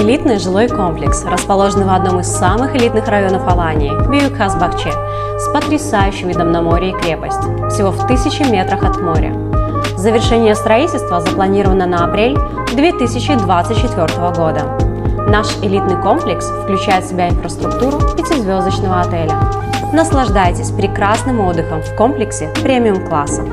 Элитный жилой комплекс, расположенный в одном из самых элитных районов Алании – Büyükazbakçe, с потрясающим видом на море и крепость, всего в 1000 метрах от моря. Завершение строительства запланировано на апрель 2024 года. Наш элитный комплекс включает в себя инфраструктуру 5-звездочного отеля. Наслаждайтесь прекрасным отдыхом в комплексе премиум-класса.